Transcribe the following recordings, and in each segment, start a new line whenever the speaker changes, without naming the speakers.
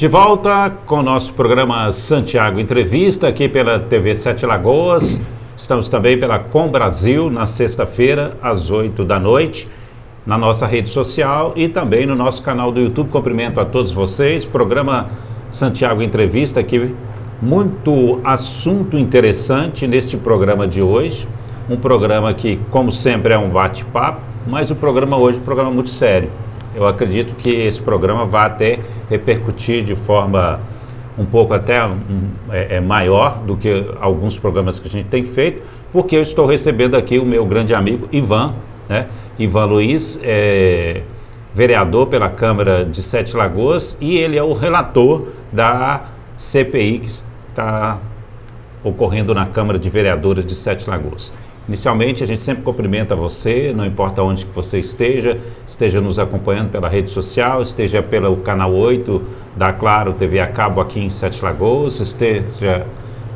De volta com o nosso programa Santiago Entrevista, aqui pela TV Sete Lagoas. Estamos também pela Com Brasil, na sexta-feira, às 8 da noite, na nossa rede social e também no nosso canal do YouTube. Cumprimento a todos vocês. Programa Santiago Entrevista aqui, muito assunto interessante neste programa de hoje. Um programa que, como sempre, é um bate-papo, mas o programa hoje é um programa muito sério. Eu acredito que esse programa vai até repercutir de forma um pouco até maior do que alguns programas que a gente tem feito, porque eu estou recebendo aqui o meu grande amigo Ivan, né? Ivan Luiz, vereador pela Câmara de Sete Lagoas, e ele é o relator da CPI que está ocorrendo na Câmara de Vereadores de Sete Lagoas. Inicialmente, a gente sempre cumprimenta você, não importa onde que você esteja nos acompanhando pela rede social, esteja pelo canal 8 da Claro TV a cabo aqui em Sete Lagoas, esteja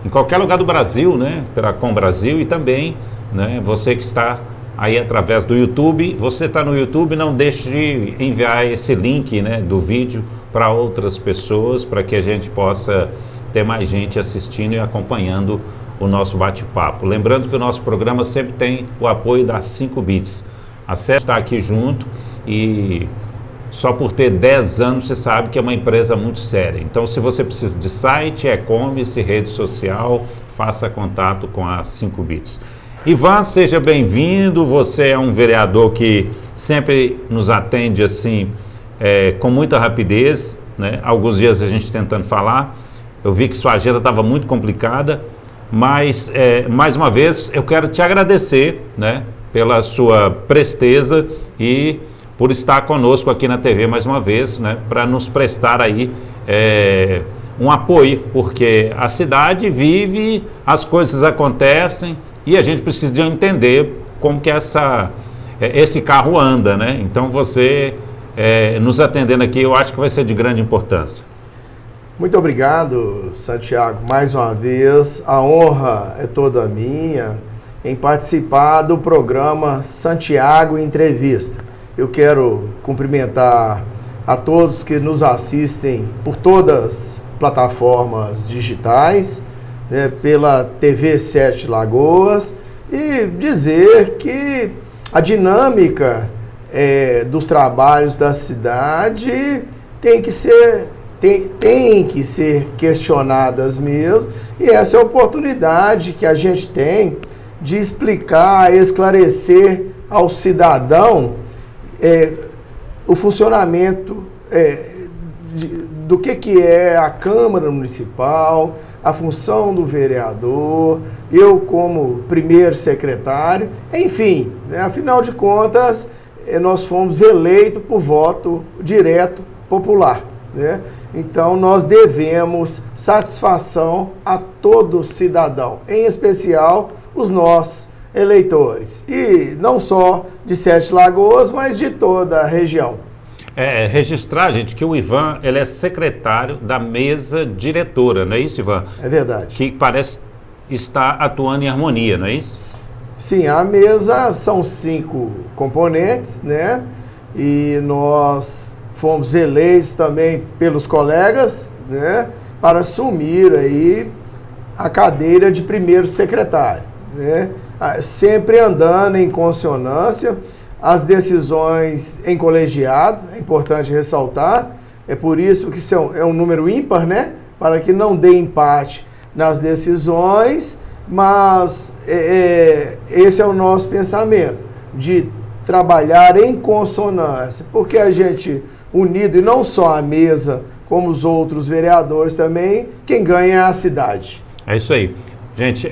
em qualquer lugar do Brasil, né, pela Com Brasil, e também, né, você que está aí através do YouTube. Você está no YouTube, não deixe de enviar esse link, né, do vídeo para outras pessoas, para que a gente possa ter mais gente assistindo e acompanhando o nosso bate-papo. Lembrando que o nosso programa sempre tem o apoio da 5 Bits. A Sete está aqui junto e só por ter 10 anos você sabe que é uma empresa muito séria. Então, se você precisa de site, e-commerce, rede social, faça contato com a 5 Bits. Ivan, seja bem-vindo. Você é um vereador que sempre nos atende assim, com muita rapidez, né? Alguns dias a gente tentando falar, eu vi que sua agenda estava muito complicada, mas mais uma vez eu quero te agradecer, né, pela sua presteza e por estar conosco aqui na TV mais uma vez, né, para nos prestar aí um apoio, porque a cidade vive, as coisas acontecem e a gente precisa de entender como que esse carro anda, né? Então você nos atendendo aqui, eu acho que vai ser de grande importância.
Muito obrigado, Santiago, mais uma vez. A honra é toda minha em participar do programa Santiago Entrevista. Eu quero cumprimentar a todos que nos assistem por todas as plataformas digitais, né, pela TV Sete Lagoas, e dizer que a dinâmica dos trabalhos da cidade tem que ser questionadas mesmo, e essa é a oportunidade que a gente tem de explicar, esclarecer ao cidadão o funcionamento do que é a Câmara Municipal, a função do vereador, eu como primeiro secretário, enfim, né, afinal de contas, nós fomos eleitos por voto direto popular, né? Então, nós devemos satisfação a todo cidadão, em especial os nossos eleitores. E não só de Sete Lagoas, mas de toda a região.
Registrar, gente, que o Ivan, ele é secretário da mesa diretora, não é isso, Ivan?
É verdade.
Que parece estar atuando em harmonia, não é isso?
Sim, a mesa são 5 componentes, né? E nós fomos eleitos também pelos colegas, né, para assumir aí a cadeira de primeiro secretário, né, sempre andando em consonância, as decisões em colegiado, é importante ressaltar, é por isso que é um número ímpar, né, para que não dê empate nas decisões, mas esse é o nosso pensamento, de trabalhar em consonância, porque a gente unido, e não só a mesa, como os outros vereadores também, quem ganha é a cidade.
É isso aí. Gente,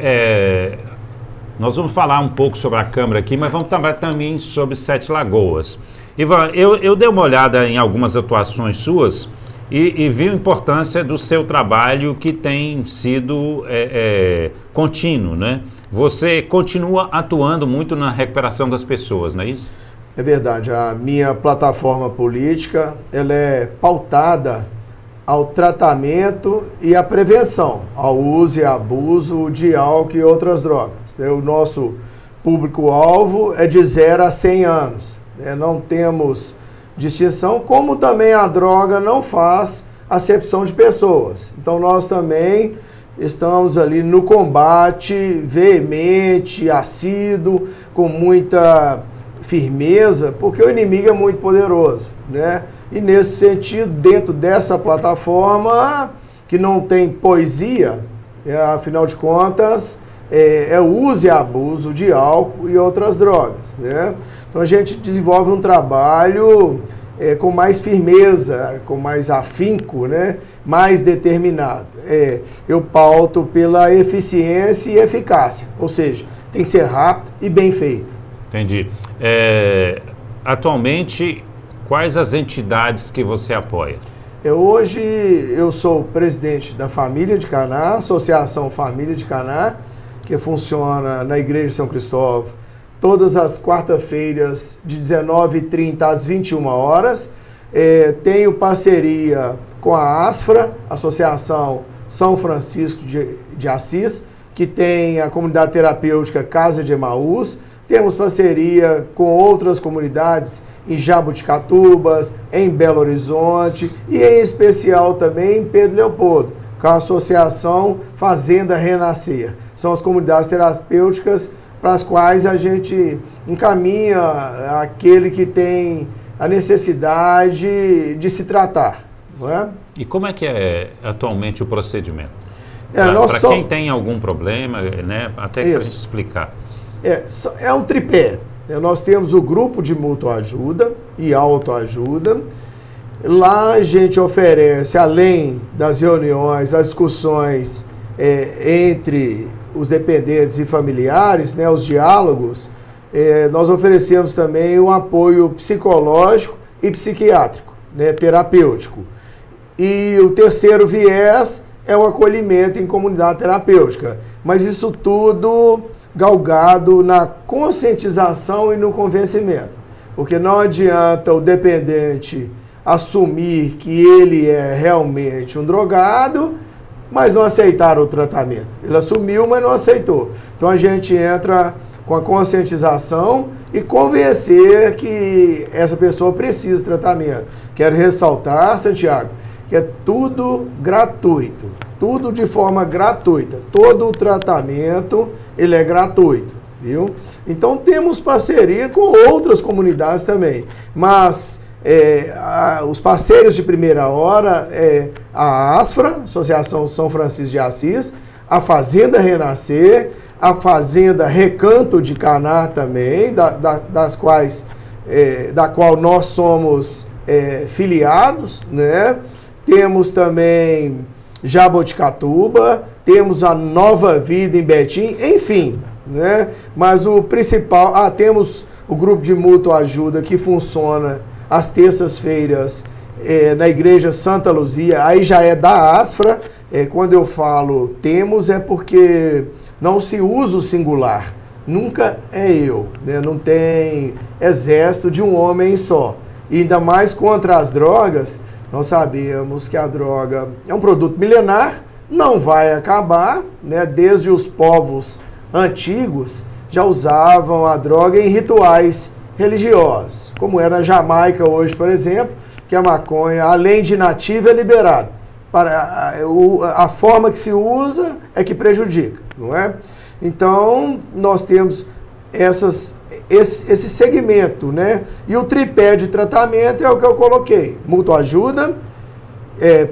nós vamos falar um pouco sobre a Câmara aqui, mas vamos falar também sobre Sete Lagoas. Ivan, eu dei uma olhada em algumas atuações suas e vi a importância do seu trabalho, que tem sido contínuo, né? Você continua atuando muito na recuperação das pessoas, não é isso?
É verdade. A minha plataforma política, ela é pautada ao tratamento e à prevenção, ao uso e abuso de álcool e outras drogas. O nosso público-alvo é de 0 a 100 anos. Não temos distinção, como também a droga não faz acepção de pessoas. Então nós também estamos ali no combate veemente, assíduo, com muita firmeza, porque o inimigo é muito poderoso, né? E nesse sentido, dentro dessa plataforma que não tem poesia, afinal de contas, é o uso e abuso de álcool e outras drogas, né? Então a gente desenvolve um trabalho com mais firmeza, com mais afinco, né? Mais determinado. Eu pauto pela eficiência e eficácia, ou seja, tem que ser rápido e bem feito.
Entendi. Atualmente, quais as entidades que você apoia?
Hoje eu sou presidente da Família de Caná, Associação Família de Caná, que funciona na Igreja de São Cristóvão, todas as quarta-feiras, de 19h30 às 21 horas. Tenho parceria com a ASFRA, Associação São Francisco de Assis, que tem a comunidade terapêutica Casa de Emaús. Temos parceria com outras comunidades em Jabuticatubas, em Belo Horizonte e em especial também em Pedro Leopoldo, com a Associação Fazenda Renascer. São as comunidades terapêuticas para as quais a gente encaminha aquele que tem a necessidade de se tratar, não é?
E como é que é atualmente o procedimento? Para quem tem algum problema, né? Até para a gente explicar.
É um tripé. Nós temos o grupo de mútua ajuda e autoajuda. Lá a gente oferece, além das reuniões, as discussões entre os dependentes e familiares, né, os diálogos, nós oferecemos também o apoio psicológico e psiquiátrico, né, terapêutico. E o terceiro viés é o acolhimento em comunidade terapêutica. Mas isso tudo galgado na conscientização e no convencimento. Porque não adianta o dependente assumir que ele é realmente um drogado, mas não aceitar o tratamento. Ele assumiu, mas não aceitou. Então a gente entra com a conscientização e convencer que essa pessoa precisa de tratamento. Quero ressaltar, Santiago, que é tudo gratuito, tudo de forma gratuita. Todo o tratamento, ele é gratuito, viu? Então temos parceria com outras comunidades também, mas os parceiros de primeira hora a ASFRA, Associação São Francisco de Assis, a Fazenda Renascer, a Fazenda Recanto de Caná também, da qual nós somos filiados, né? Temos também Jaboticatuba, temos a Nova Vida em Betim, enfim, né? Mas o principal, temos o grupo de mútua ajuda que funciona às terças-feiras na Igreja Santa Luzia, aí já é da ASFRA. Quando eu falo temos, é porque não se usa o singular, nunca é eu, né? Não tem exército de um homem só. E ainda mais contra as drogas, nós sabemos que a droga é um produto milenar, não vai acabar, né? Desde os povos antigos já usavam a droga em rituais religiosos, como é na Jamaica hoje, por exemplo, que a maconha, além de nativa, é liberada. A forma que se usa é que prejudica, não é? Então, nós temos esse segmento, né? E o tripé de tratamento é o que eu coloquei: mútua ajuda,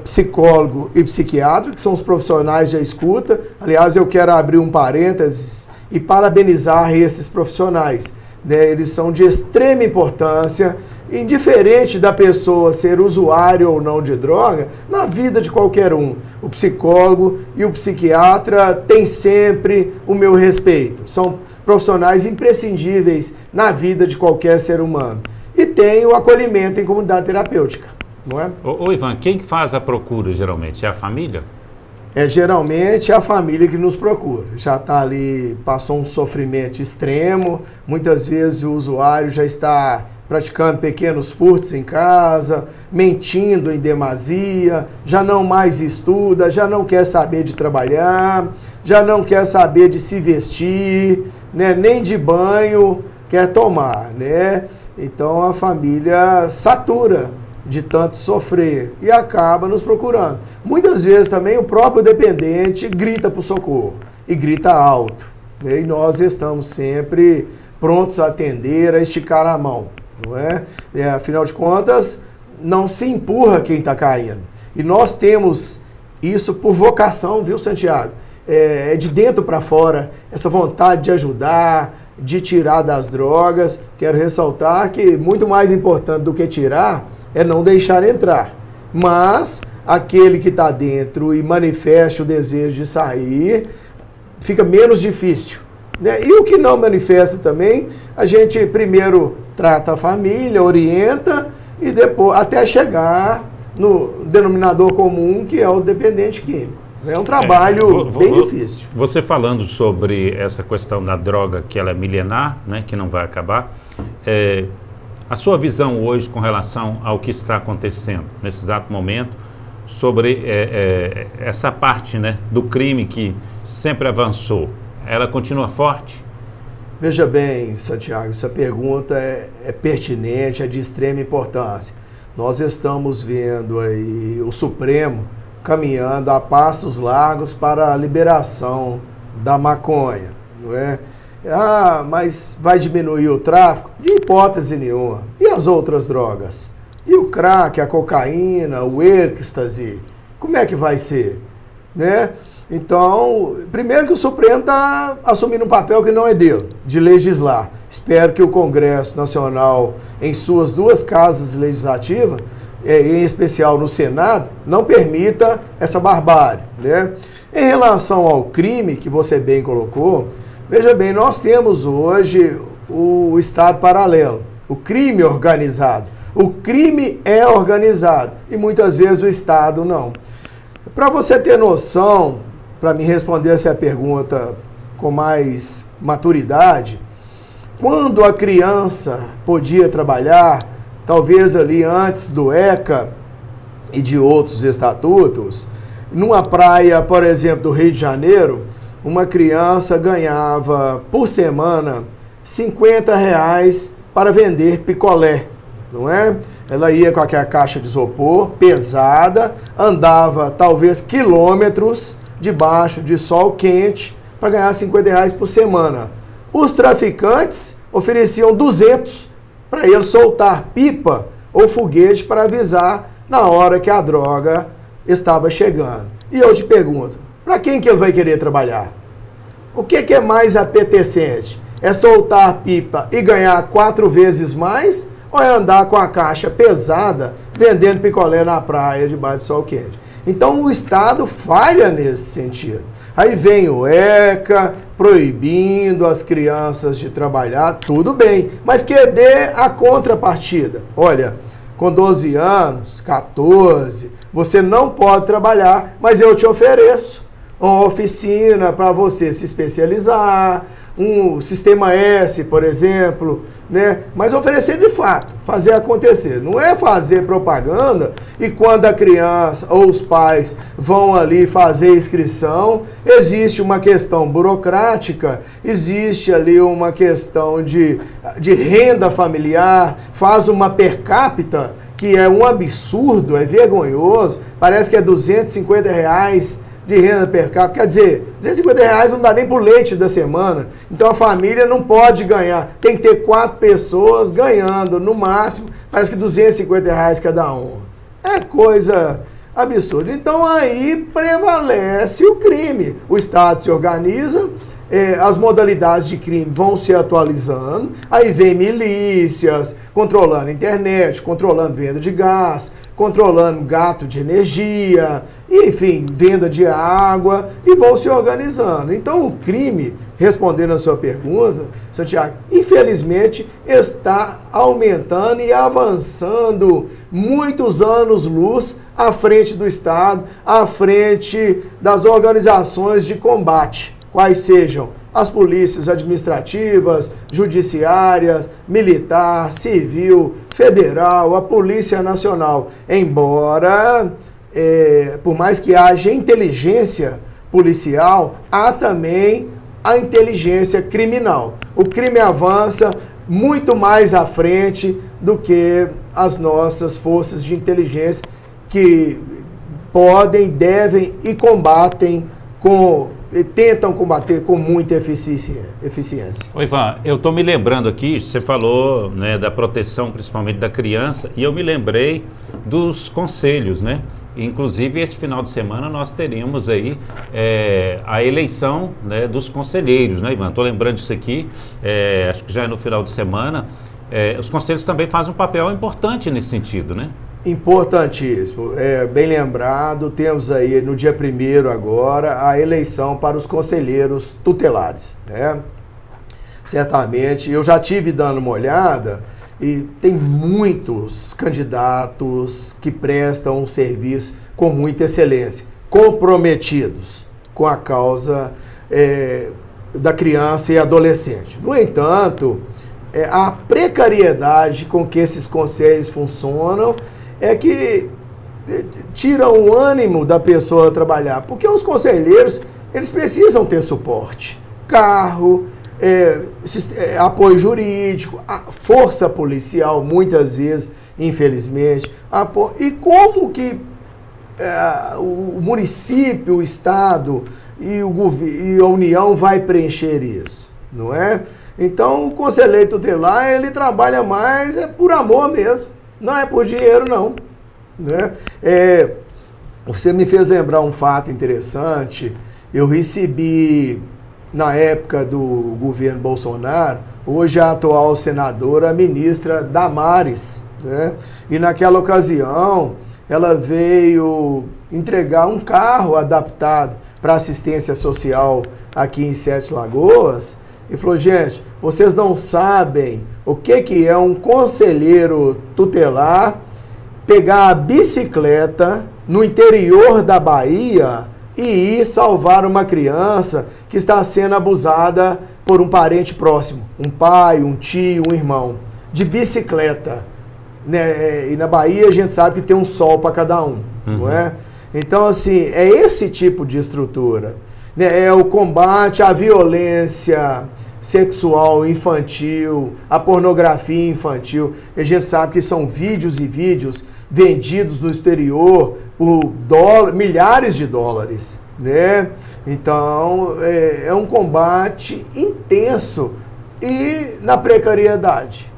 psicólogo e psiquiatra, que são os profissionais de escuta. Aliás, eu quero abrir um parênteses e parabenizar esses profissionais, né? Eles são de extrema importância, indiferente da pessoa ser usuário ou não de droga, na vida de qualquer um. O psicólogo e o psiquiatra têm sempre o meu respeito. São profissionais imprescindíveis na vida de qualquer ser humano. E tem o acolhimento em comunidade terapêutica, não é?
Ô Ivan, quem faz a procura geralmente? É a família?
Geralmente a família que nos procura. Já está ali, passou um sofrimento extremo, muitas vezes o usuário já está praticando pequenos furtos em casa, mentindo em demasia, já não mais estuda, já não quer saber de trabalhar, já não quer saber de se vestir, né? Nem de banho quer tomar, né? Então a família satura de tanto sofrer e acaba nos procurando. Muitas vezes também o próprio dependente grita por socorro e grita alto, né? E nós estamos sempre prontos a atender, a esticar a mão, não é? Afinal de contas, não se empurra quem está caindo. E nós temos isso por vocação, viu, Santiago? É de dentro para fora, essa vontade de ajudar, de tirar das drogas. Quero ressaltar que muito mais importante do que tirar é não deixar entrar. Mas aquele que está dentro e manifesta o desejo de sair, fica menos difícil, né? E o que não manifesta também, a gente primeiro trata a família, orienta e depois até chegar no denominador comum, que é o dependente químico. É um trabalho bem difícil.
Você falando sobre essa questão da droga, que ela é milenar, né, que não vai acabar, a sua visão hoje com relação ao que está acontecendo nesse exato momento, sobre essa parte, né, do crime que sempre avançou, ela continua forte?
Veja bem, Santiago, essa pergunta é pertinente, é de extrema importância. Nós estamos vendo aí o Supremo caminhando a passos largos para a liberação da maconha, não é? Mas vai diminuir o tráfico? De hipótese nenhuma. E as outras drogas? E o crack, a cocaína, o êxtase? Como é que vai ser? Né? Então, primeiro que o Supremo está assumindo um papel que não é dele, de legislar. Espero que o Congresso Nacional, em suas duas casas legislativas, em especial no Senado, não permita essa barbárie, né? Em relação ao crime, que você bem colocou, veja bem, nós temos hoje o Estado paralelo, o crime organizado. O crime é organizado e muitas vezes o Estado não. Para você ter noção, para me responder essa pergunta com mais maturidade, quando a criança podia trabalhar, talvez ali antes do ECA e de outros estatutos, numa praia, por exemplo, do Rio de Janeiro, uma criança ganhava por semana R$50 para vender picolé, não é? Ela ia com aquela caixa de isopor pesada, andava talvez quilômetros debaixo de sol quente para ganhar R$50 por semana. Os traficantes ofereciam 200 para ele soltar pipa ou foguete para avisar na hora que a droga estava chegando. E eu te pergunto, para quem que ele vai querer trabalhar? O que é mais apetecente? É soltar pipa e ganhar 4 vezes mais? Ou é andar com a caixa pesada vendendo picolé na praia debaixo de sol quente? Então o Estado falha nesse sentido. Aí vem o ECA proibindo as crianças de trabalhar, tudo bem, mas que dê a contrapartida. Olha, com 12 anos, 14, você não pode trabalhar, mas eu te ofereço uma oficina para você se especializar, um sistema S, por exemplo, né? Mas oferecer de fato, fazer acontecer. Não é fazer propaganda e quando a criança ou os pais vão ali fazer inscrição, existe uma questão burocrática, existe ali uma questão de renda familiar, faz uma per capita, que é um absurdo, é vergonhoso, parece que é R$250 de renda per capita, quer dizer, R$250 não dá nem por leite da semana, então a família não pode ganhar, tem que ter 4 pessoas ganhando, no máximo, parece que R$250 cada um, é coisa absurda. Então aí prevalece o crime, o Estado se organiza, as modalidades de crime vão se atualizando, aí vem milícias, controlando a internet, controlando venda de gás, controlando gato de energia, enfim, venda de água, e vão se organizando. Então o crime, respondendo a sua pergunta, Santiago, infelizmente está aumentando e avançando muitos anos-luz à frente do Estado, à frente das organizações de combate, quais sejam as polícias administrativas, judiciárias, militar, civil, federal, a Polícia Nacional. Embora, por mais que haja inteligência policial, há também a inteligência criminal. O crime avança, muito mais à frente do que as nossas forças de inteligência, que podem, devem e tentam combater com muita eficiência.
Ô Ivan, eu estou me lembrando aqui, você falou, né, da proteção principalmente da criança, e eu me lembrei dos conselhos, né? Inclusive, este final de semana nós teríamos aí a eleição, né, dos conselheiros, né, Ivan? Estou lembrando disso aqui, acho que já é no final de semana. Os conselhos também fazem um papel importante nesse sentido, né?
Importantíssimo. Bem lembrado, temos aí no dia 1º agora a eleição para os conselheiros tutelares, né? Certamente, eu já tive dando uma olhada e tem muitos candidatos que prestam um serviço com muita excelência, comprometidos com a causa da criança e adolescente. No entanto, a precariedade com que esses conselhos funcionam é que tira o ânimo da pessoa trabalhar, porque os conselheiros, eles precisam ter suporte, carro, apoio jurídico, força policial, muitas vezes, infelizmente, e como que o município, o estado e a União vai preencher isso, não é? Então, o conselheiro tutelar, ele trabalha mais por amor mesmo, não é por dinheiro, não, né? Você me fez lembrar um fato interessante. Eu recebi, na época do governo Bolsonaro, hoje a atual senadora, a ministra Damares, né? E naquela ocasião, ela veio entregar um carro adaptado para assistência social aqui em Sete Lagoas, e falou: gente, vocês não sabem o que é um conselheiro tutelar pegar a bicicleta no interior da Bahia e ir salvar uma criança que está sendo abusada por um parente próximo, um pai, um tio, um irmão, de bicicleta, né? E na Bahia a gente sabe que tem um sol para cada um, não é? Então, assim, é esse tipo de estrutura, né? É o combate à violência sexual infantil, a pornografia infantil. E a gente sabe que são vídeos e vídeos vendidos no exterior por milhares de dólares, né? Então, é um combate intenso e na precariedade.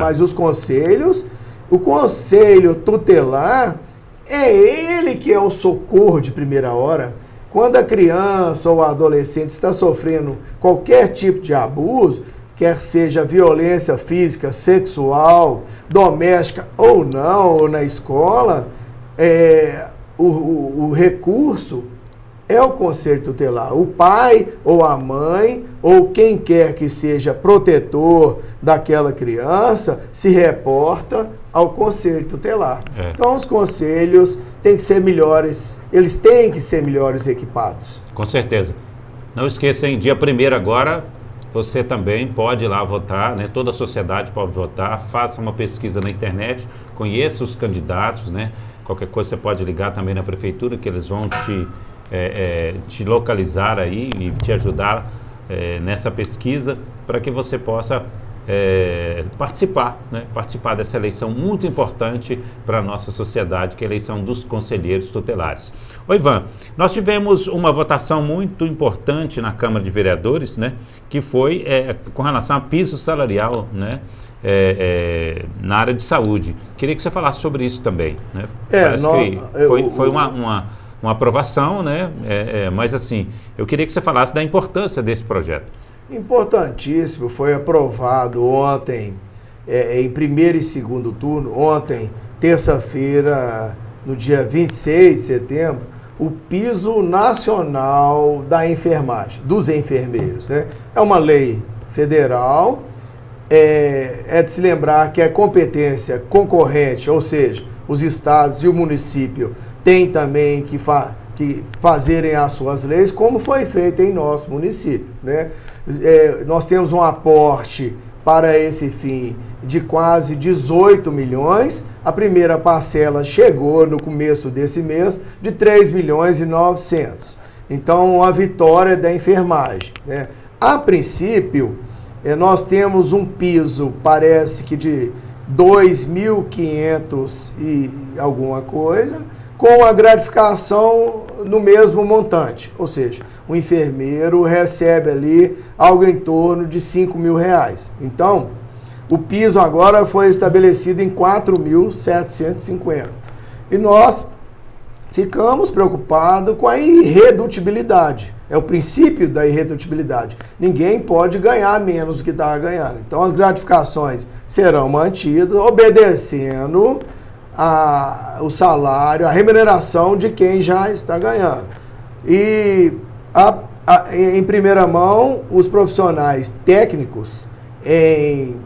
Mas os conselhos, o conselho tutelar, é ele que é o socorro de primeira hora. Quando a criança ou o adolescente está sofrendo qualquer tipo de abuso, quer seja violência física, sexual, doméstica ou não, ou na escola, o recurso é o conselho tutelar. O pai ou a mãe, ou quem quer que seja protetor daquela criança, se reporta ao conselho tutelar. Então, os conselhos têm que ser melhores, eles têm que ser melhores equipados.
Com certeza. Não esqueçam, dia 1º agora, você também pode ir lá votar, né? Toda a sociedade pode votar, faça uma pesquisa na internet, conheça os candidatos, né? Qualquer coisa você pode ligar também na prefeitura, que eles vão te localizar aí e te ajudar nessa pesquisa, para que você possa participar, né? Participar dessa eleição muito importante para a nossa sociedade, que é a eleição dos conselheiros tutelares. Ô Ivan, nós tivemos uma votação muito importante na Câmara de Vereadores, né? Que foi com relação a piso salarial, né? Na área de saúde. Queria que você falasse sobre isso também, né? Foi uma aprovação, né? Mas assim, eu queria que você falasse da importância desse projeto.
Importantíssimo, foi aprovado ontem, em primeiro e segundo turno, ontem, terça-feira, no dia 26 de setembro, o piso nacional da enfermagem, dos enfermeiros, né? É uma lei federal, é de se lembrar que é competência concorrente, ou seja, os estados e o município têm também que fazerem as suas leis, como foi feito em nosso município, né? Nós temos um aporte para esse fim de quase 18 milhões. A primeira parcela chegou no começo desse mês de 3 milhões e 900. Então, a vitória da enfermagem, né? A princípio, nós temos um piso, parece que de 2.500 e alguma coisa, com a gratificação no mesmo montante. Ou seja, o enfermeiro recebe ali algo em torno de R$5.000. Então, o piso agora foi estabelecido em 4.750. E nós ficamos preocupados com a irredutibilidade. É o princípio da irredutibilidade. Ninguém pode ganhar menos do que está ganhando. Então, as gratificações serão mantidas, obedecendo o salário, a remuneração de quem já está ganhando. E, em primeira mão, os profissionais técnicos em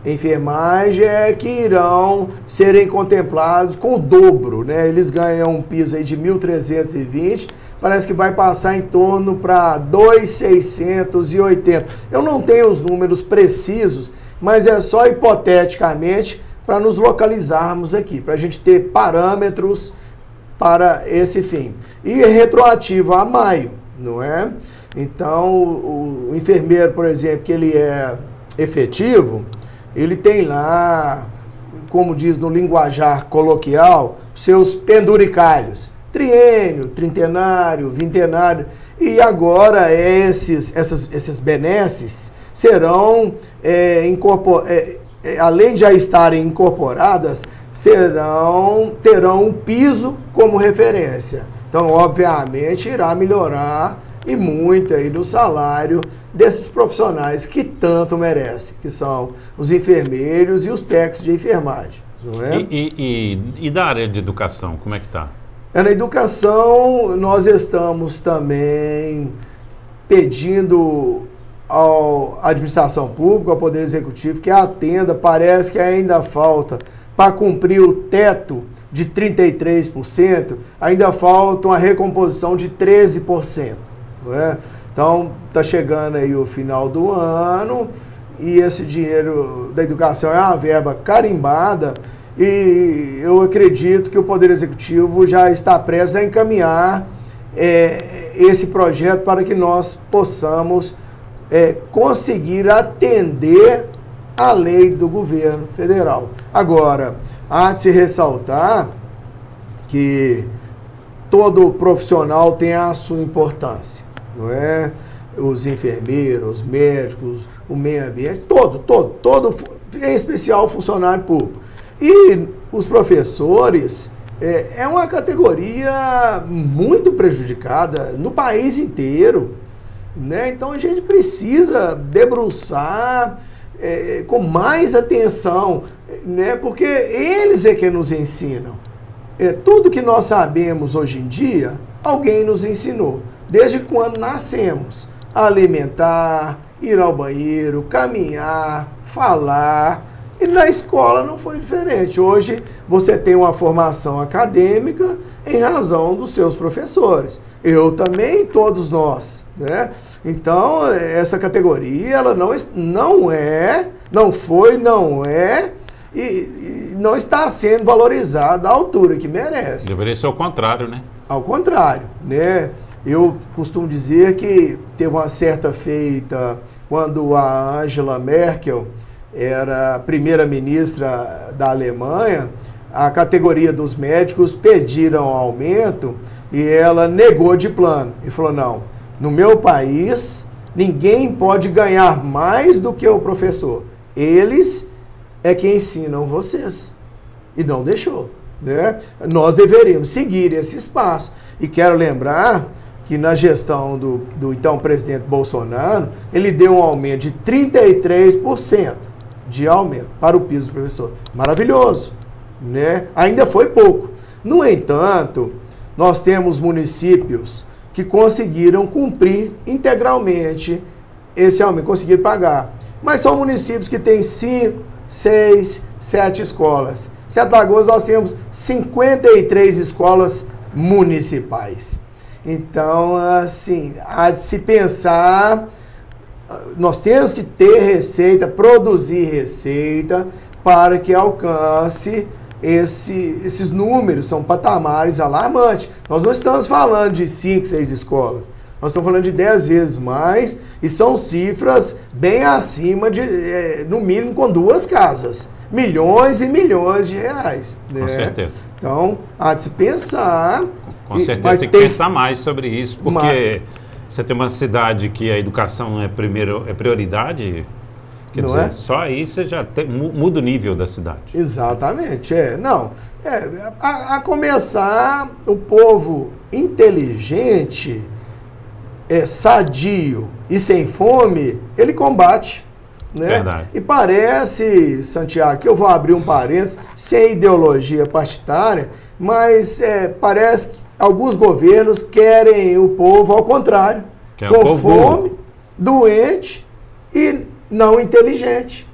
enfermagem que irão serem contemplados com o dobro, né? Eles ganham um piso aí de 1.320, parece que vai passar em torno para 2.680. Eu não tenho os números precisos, mas é só hipoteticamente para nos localizarmos aqui, para a gente ter parâmetros para esse fim. E é retroativo a maio, não é? Então, o enfermeiro, por exemplo, que ele é efetivo, ele tem lá, como diz no linguajar coloquial, seus penduricalhos. Triênio, trintenário, vintenário. E agora essas benesses serão, além de já estarem incorporadas, terão um piso como referência. Então, obviamente, irá melhorar e muito aí no salário desses profissionais que tanto merecem, que são os enfermeiros e os técnicos de enfermagem. Não é?
E da área de educação, como é que está?
Na educação, nós estamos também pedindo à administração pública, ao Poder Executivo, que atenda, parece que ainda falta, para cumprir o teto de 33%, ainda falta uma recomposição de 13%. Não é? Então, está chegando aí o final do ano e esse dinheiro da educação é uma verba carimbada e eu acredito que o Poder Executivo já está prestes a encaminhar esse projeto para que nós possamos conseguir atender a lei do governo federal. Agora, há de se ressaltar que todo profissional tem a sua importância, não é? Os enfermeiros, os médicos, o meio ambiente, todo, em especial o funcionário público. E os professores é uma categoria muito prejudicada no país inteiro, né? Então a gente precisa debruçar com mais atenção, né? Porque eles é que nos ensinam. Tudo que nós sabemos hoje em dia, alguém nos ensinou, desde quando nascemos. Alimentar, ir ao banheiro, caminhar, falar. E na escola não foi diferente. Hoje você tem uma formação acadêmica em razão dos seus professores. Eu também, todos nós, né? Então, essa categoria, ela não foi e não está sendo valorizada à altura que merece.
Deveria ser o contrário, né?
Ao contrário, né? Eu costumo dizer que teve uma certa feita quando a Angela Merkel era primeira-ministra da Alemanha, a categoria dos médicos pediram aumento e ela negou de plano e falou, não, no meu país ninguém pode ganhar mais do que o professor. Eles é que ensinam vocês. E não deixou, né? Nós deveríamos seguir esse espaço. E quero lembrar que na gestão do então presidente Bolsonaro, ele deu um aumento de 33% de aumento para o piso do professor. Maravilhoso, né? Ainda foi pouco. No entanto, nós temos municípios que conseguiram cumprir integralmente esse aumento, conseguiram pagar. Mas são municípios que têm 5, 6, 7 escolas. Em Sete Lagoas nós temos 53 escolas municipais. Então, assim, há de se pensar, nós temos que ter receita, produzir receita para que alcance esses números, são patamares alarmantes. Nós não estamos falando de 5, 6 escolas, nós nós estamos falando de 10 vezes mais, e são cifras bem acima de, no mínimo, com 2 casas. Milhões e milhões de reais. Né?
Com certeza.
Então, há de se pensar...
Com certeza tem que pensar mais sobre isso, porque você tem uma cidade que a educação é prioridade... Quer dizer, só aí você já muda o nível da cidade.
Exatamente, a começar, o povo inteligente, sadio e sem fome, ele combate. Né?
Verdade.
E parece, Santiago, que eu vou abrir um parênteses, sem ideologia partidária, mas parece que alguns governos querem o povo ao contrário, com fome, doente e não inteligente,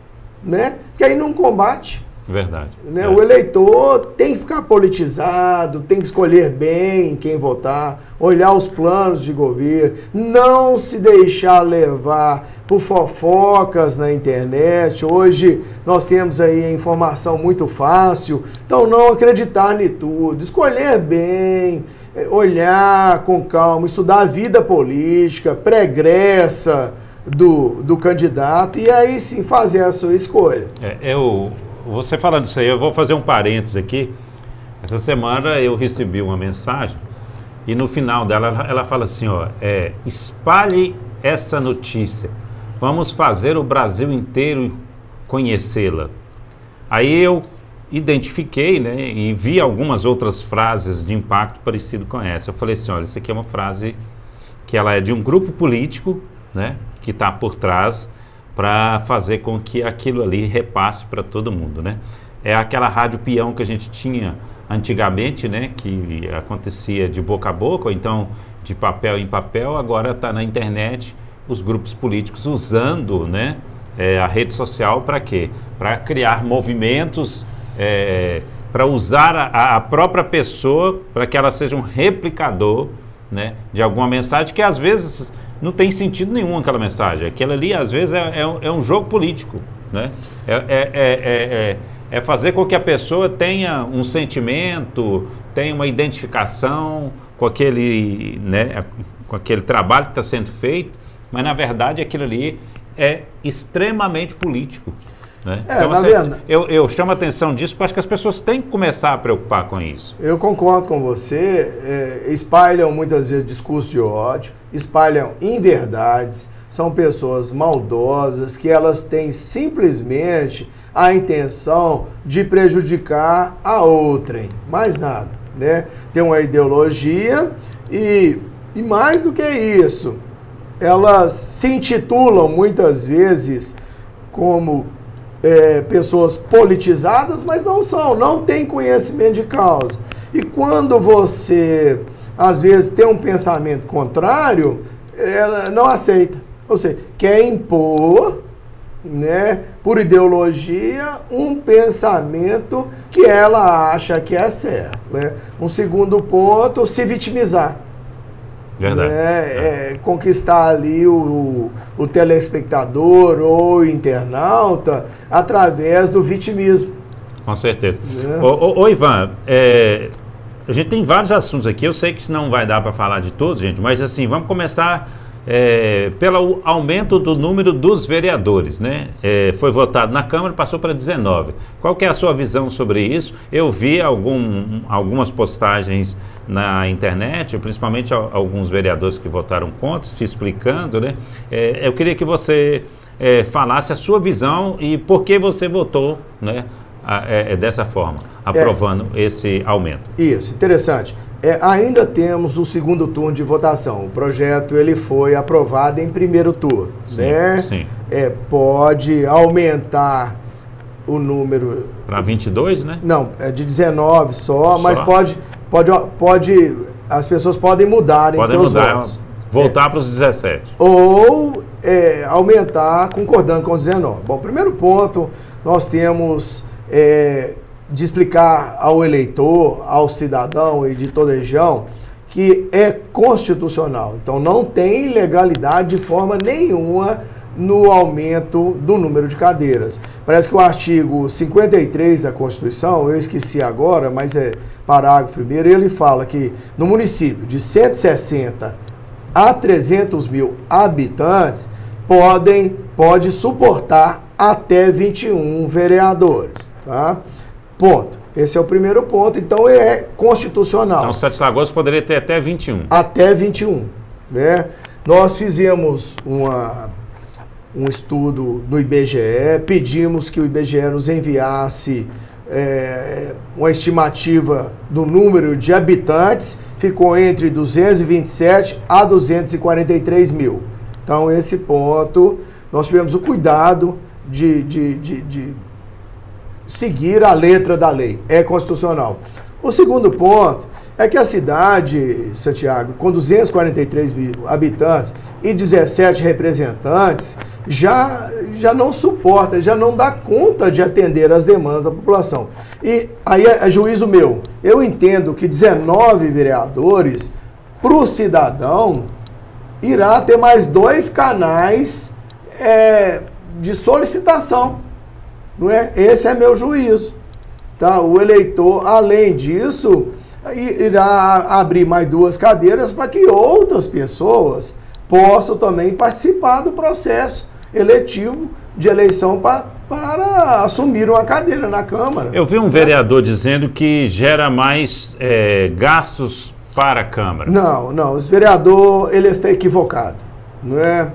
né? Que aí não combate.
Verdade.
Né? O eleitor tem que ficar politizado, tem que escolher bem quem votar, olhar os planos de governo, não se deixar levar por fofocas na internet. Hoje nós temos aí a informação muito fácil, então não acreditar em tudo, escolher bem, olhar com calma, estudar a vida política, pregressa do candidato e aí sim fazer a sua escolha.
Você falando isso aí, eu vou fazer um parênteses aqui. Essa semana eu recebi uma mensagem e no final dela ela fala assim, espalhe essa notícia, vamos fazer o Brasil inteiro conhecê-la. Aí eu identifiquei, né, e vi algumas outras frases de impacto parecido com essa. Eu falei assim, olha, isso aqui é uma frase que ela é de um grupo político, né, que está por trás para fazer com que aquilo ali repasse para todo mundo, né? É aquela rádio peão que a gente tinha antigamente, né, que acontecia de boca a boca, ou então de papel em papel, agora está na internet, os grupos políticos usando, né, a rede social para quê? Para criar movimentos, para usar a própria pessoa para que ela seja um replicador, né, de alguma mensagem que às vezes não tem sentido nenhum aquela mensagem. Aquela ali, às vezes, é um jogo político, né? É fazer com que a pessoa tenha um sentimento, tenha uma identificação com aquele, né, com aquele trabalho que está sendo feito, mas, na verdade, aquilo ali é extremamente político. Né? Então, eu chamo a atenção disso, porque acho que as pessoas têm que começar a preocupar com isso.
Eu concordo com você, espalham muitas vezes discurso de ódio, espalham inverdades, são pessoas maldosas que elas têm simplesmente a intenção de prejudicar a outrem, mais nada, né? Tem uma ideologia e mais do que isso, elas se intitulam muitas vezes como pessoas politizadas, mas não têm conhecimento de causa. E quando você, às vezes, tem um pensamento contrário, ela não aceita. Ou seja, quer impor, né, por ideologia, um pensamento que ela acha que é certo. Né? Um segundo ponto, se vitimizar.
Verdade.
Conquistar ali o telespectador ou o internauta através do vitimismo.
Com certeza. Ô Ivan, a gente tem vários assuntos aqui, eu sei que não vai dar para falar de todos, gente, mas assim, vamos começar pelo aumento do número dos vereadores, né? Foi votado na Câmara, passou para 19. Qual que é a sua visão sobre isso? Eu vi algumas postagens na internet, principalmente alguns vereadores que votaram contra, se explicando, né? Eu queria que você falasse a sua visão e por que você votou, né, dessa forma, aprovando esse aumento.
Isso, interessante. Ainda temos o segundo turno de votação. O projeto ele foi aprovado em primeiro turno,
sim,
né?
Sim.
Pode aumentar o número...
Para 22, né?
Não, é de 19 só, mas pode, as pessoas podem mudar em seus votos.
Voltar para os 17.
Ou aumentar concordando com os 19. Bom, primeiro ponto, nós temos de explicar ao eleitor, ao cidadão e de toda a região, que é constitucional. Então, não tem ilegalidade de forma nenhuma no aumento do número de cadeiras. Parece que o artigo 53 da Constituição, eu esqueci agora, mas parágrafo 1º, ele fala que no município de 160 a 300 mil habitantes pode suportar até 21 vereadores, tá? Ponto. Esse é o primeiro ponto, então é constitucional.
Então, Sete Lagoas poderia ter até 21.
Até 21, né? Nós fizemos um estudo no IBGE, pedimos que o IBGE nos enviasse uma estimativa do número de habitantes, ficou entre 227 a 243 mil. Então, esse ponto, nós tivemos o cuidado de seguir a letra da lei, é constitucional. O segundo ponto é que a cidade, Santiago, com 243 mil habitantes e 17 representantes, já não suporta, já não dá conta de atender as demandas da população. E aí é juízo meu. Eu entendo que 19 vereadores, para o cidadão, irá ter mais 2 canais de solicitação. Não é? Esse é meu juízo. Tá? O eleitor, além disso, irá abrir mais 2 cadeiras para que outras pessoas possam também participar do processo eletivo de eleição para assumir uma cadeira na Câmara.
Eu vi um vereador dizendo que gera mais gastos para a Câmara.
Não, esse vereador ele está equivocado. Não é?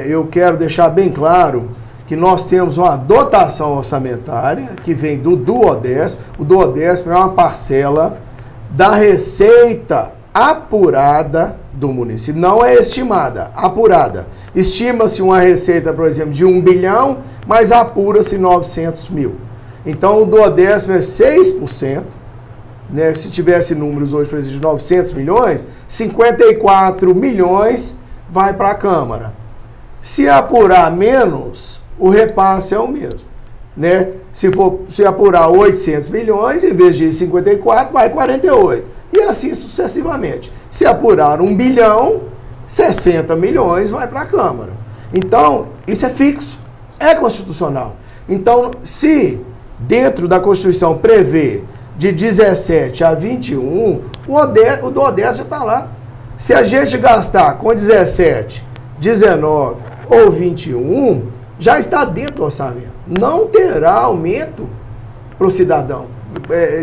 Eu quero deixar bem claro que nós temos uma dotação orçamentária que vem do duodécimo. O duodécimo é uma parcela da receita apurada do município. Não é estimada, apurada. Estima-se uma receita, por exemplo, de 1 bilhão, mas apura-se 900 mil. Então, o duodécimo é 6%. Né? Se tivesse números hoje, por exemplo, de 900 milhões, 54 milhões vai para a Câmara. Se apurar menos, o repasse é o mesmo, né? Se apurar 800 milhões, em vez de 54, vai 48. E assim sucessivamente. Se apurar 1 bilhão, 60 milhões vai para a Câmara. Então, isso é fixo, é constitucional. Então, se dentro da Constituição prevê de 17 a 21, o duodécimo já está lá. Se a gente gastar com 17, 19 ou 21, já está dentro do orçamento. Não terá aumento para o cidadão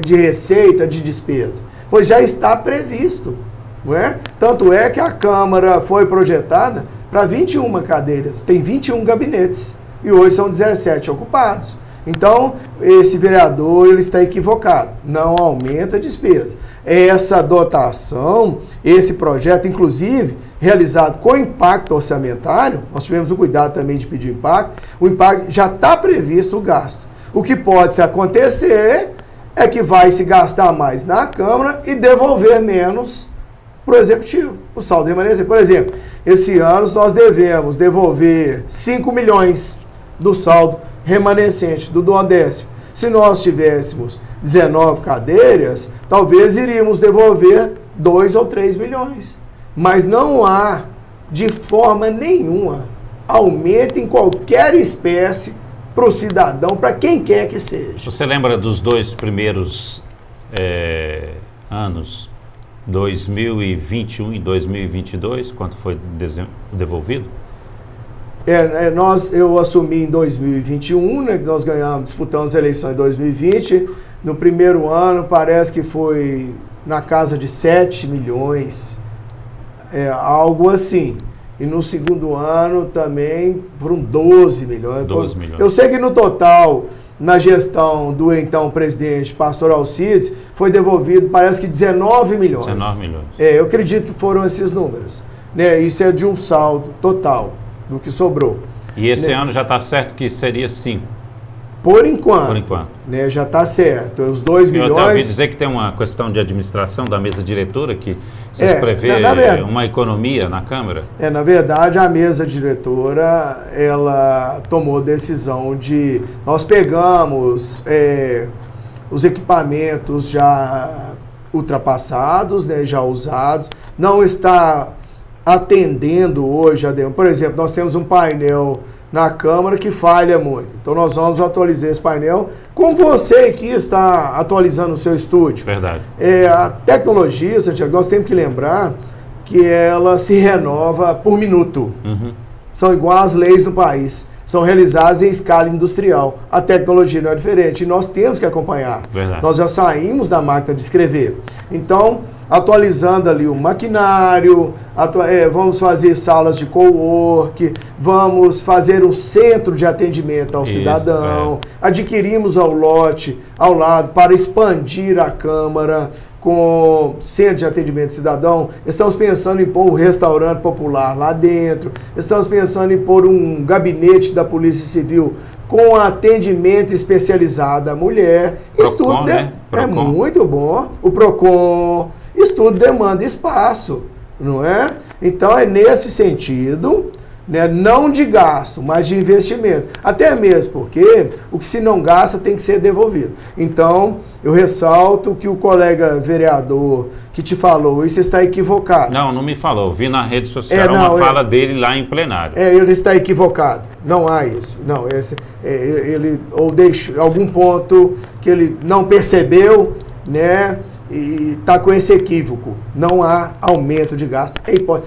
de receita, de despesa, pois já está previsto. Não é? Tanto é que a Câmara foi projetada para 21 cadeiras, tem 21 gabinetes e hoje são 17 ocupados. Então, esse vereador ele está equivocado, não aumenta a despesa. Essa dotação, esse projeto, inclusive, realizado com impacto orçamentário, nós tivemos o cuidado também de pedir o impacto já está previsto o gasto. O que pode acontecer é que vai se gastar mais na Câmara e devolver menos para o Executivo, o saldo remanescente. Por exemplo, esse ano nós devemos devolver 5 milhões do saldo remanescente do duodécimo. Se nós tivéssemos 19 cadeiras, talvez iríamos devolver 2 ou 3 milhões. Mas não há, de forma nenhuma, aumento em qualquer espécie para o cidadão, para quem quer que seja.
Você lembra dos 2 primeiros anos, 2021 e 2022, quanto foi devolvido?
Eu assumi em 2021, né, nós disputamos a eleição em 2020. No primeiro ano, parece que foi na casa de 7 milhões, algo assim. E no segundo ano também foram 12 milhões.
12 milhões.
Eu sei que no total, na gestão do então presidente Pastor Alcides, foi devolvido, parece que 19 milhões.
19 milhões.
Eu acredito que foram esses números. Né? Isso é de um saldo total do que sobrou.
E esse ano já está certo que seria 5?
Por enquanto.
Por enquanto.
Né, já está certo. Os 2 milhões...
Eu até ouvi dizer que tem uma questão de administração da mesa diretora, que vocês prevê uma economia na Câmara?
Na verdade, a mesa diretora, ela tomou decisão de... Nós pegamos os equipamentos já ultrapassados, né, já usados, não está atendendo hoje a demanda. Por exemplo, nós temos um painel na Câmara que falha muito. Então nós vamos atualizar esse painel com você que está atualizando o seu estúdio.
Verdade.
A tecnologia, Santiago, nós temos que lembrar que ela se renova por minuto. São igual às leis do país. São realizadas em escala industrial. A tecnologia não é diferente e nós temos que acompanhar.
Verdade.
Nós já saímos da máquina de escrever. Então, atualizando ali o maquinário, vamos fazer salas de cowork, vamos fazer um centro de atendimento ao cidadão, adquirimos ao lote, ao lado, para expandir a Câmara com centro de atendimento cidadão. Estamos pensando em pôr um restaurante popular lá dentro. Estamos pensando em pôr um gabinete da Polícia Civil com atendimento especializado à mulher. Isso tudo é muito bom. O PROCON, isso tudo demanda espaço, não é? Então é nesse sentido, né, não de gasto, mas de investimento. Até mesmo porque o que se não gasta tem que ser devolvido. Então, eu ressalto que o colega vereador que te falou, isso está equivocado.
Não me falou. Vi na rede social uma fala dele lá em plenário.
Ele está equivocado. Não há isso. Não, ele ou deixou algum ponto que ele não percebeu, né? E está com esse equívoco. Não há aumento de gasto.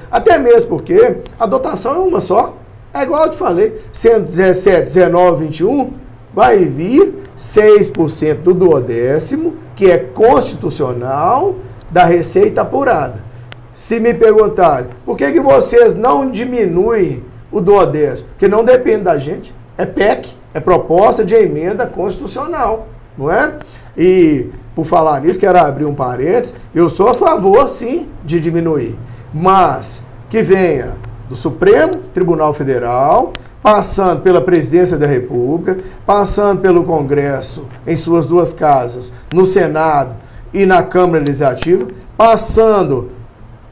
Até mesmo porque a dotação é uma só. É igual eu te falei. 117, 19, 21, vai vir 6% do duodécimo, que é constitucional, da receita apurada. Se me perguntarem, por que vocês não diminuem o duodécimo? Porque não depende da gente. É PEC, é proposta de emenda constitucional, não é? E, por falar nisso, quero abrir um parênteses, eu sou a favor, sim, de diminuir, mas que venha do Supremo Tribunal Federal, passando pela Presidência da República, passando pelo Congresso, em suas duas casas, no Senado e na Câmara Legislativa, passando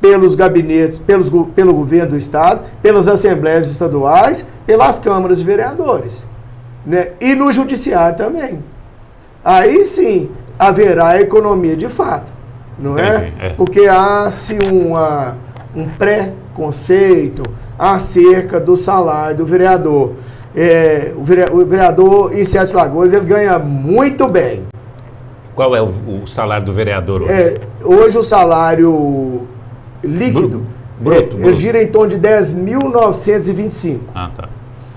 pelos gabinetes, pelo governo do Estado, pelas assembleias estaduais, pelas câmaras de vereadores, né? E no Judiciário também. Aí sim haverá economia de fato, não é? Porque há-se um preconceito acerca do salário do vereador. O vereador em Sete Lagoas, ele ganha muito bem.
Qual é o salário do vereador hoje?
Hoje o salário líquido,
bruto.
Ele gira em torno de 10.925.
Ah, tá.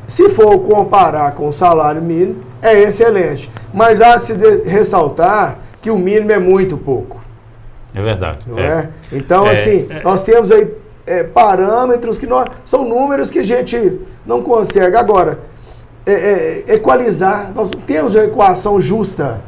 Se for comparar com o salário mínimo, é excelente. Mas há de se ressaltar que o mínimo é muito pouco.
É verdade.
Não é? Então, nós temos aí parâmetros que são números que a gente não consegue. Agora, equalizar, nós temos uma equação justa.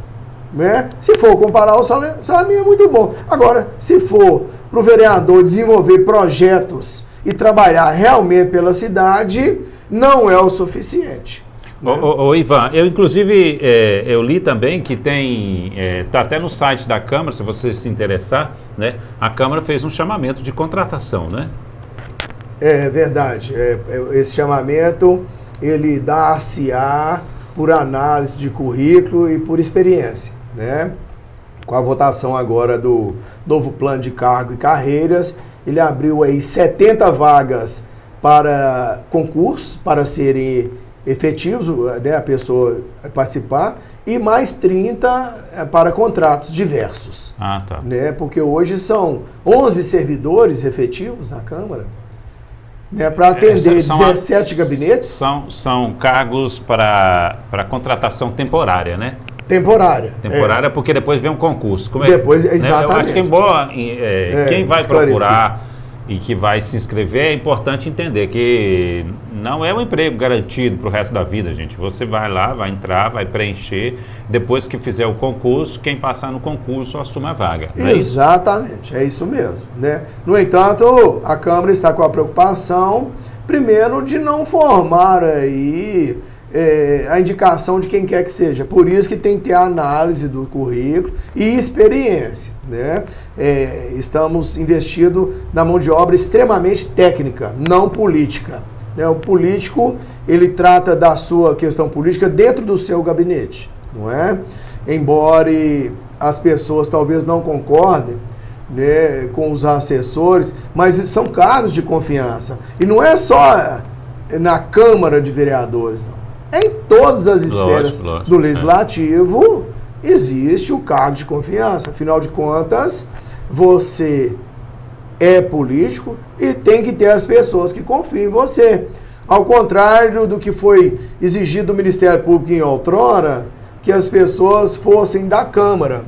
Né? Se for comparar o salário mínimo é muito bom. Agora, se for para o vereador desenvolver projetos e trabalhar realmente pela cidade, não é o suficiente.
Ô Ivan, eu inclusive eu li também que está até no site da Câmara, se você se interessar, né? A Câmara fez um chamamento de contratação, né?
É verdade. Esse chamamento, ele dá-se-á por análise de currículo e por experiência, né? Com a votação agora do novo plano de cargo e carreiras, ele abriu aí 70 vagas para concurso, para serem efetivos, né, a pessoa participar, e mais 30 para contratos diversos.
Ah, tá.
Né, porque hoje são 11 servidores efetivos na Câmara, né, para atender 17 gabinetes.
São cargos para contratação temporária, né?
Temporária.
Temporária porque depois vem um concurso.
Depois,
né?
exatamente.
Eu acho que embora quem vai procurar e que vai se inscrever, é importante entender que não é um emprego garantido para o resto da vida, gente. Você vai lá, vai entrar, vai preencher, depois que fizer o concurso, quem passar no concurso assume a vaga.
Exatamente, é isso mesmo, né? No entanto, a Câmara está com a preocupação, primeiro, de não formar aí a indicação de quem quer que seja. Por isso que tem que ter a análise do currículo e experiência, né? Estamos investindo na mão de obra extremamente técnica, não política, né? O político, ele trata da sua questão política dentro do seu gabinete, não é? Embora as pessoas talvez não concordem, né, com os assessores, mas são cargos de confiança. E não é só na Câmara de Vereadores, não. Em todas as esferas do Legislativo existe o cargo de confiança. Afinal de contas, você é político e tem que ter as pessoas que confiam em você. Ao contrário do que foi exigido do Ministério Público em outrora, que as pessoas fossem da Câmara.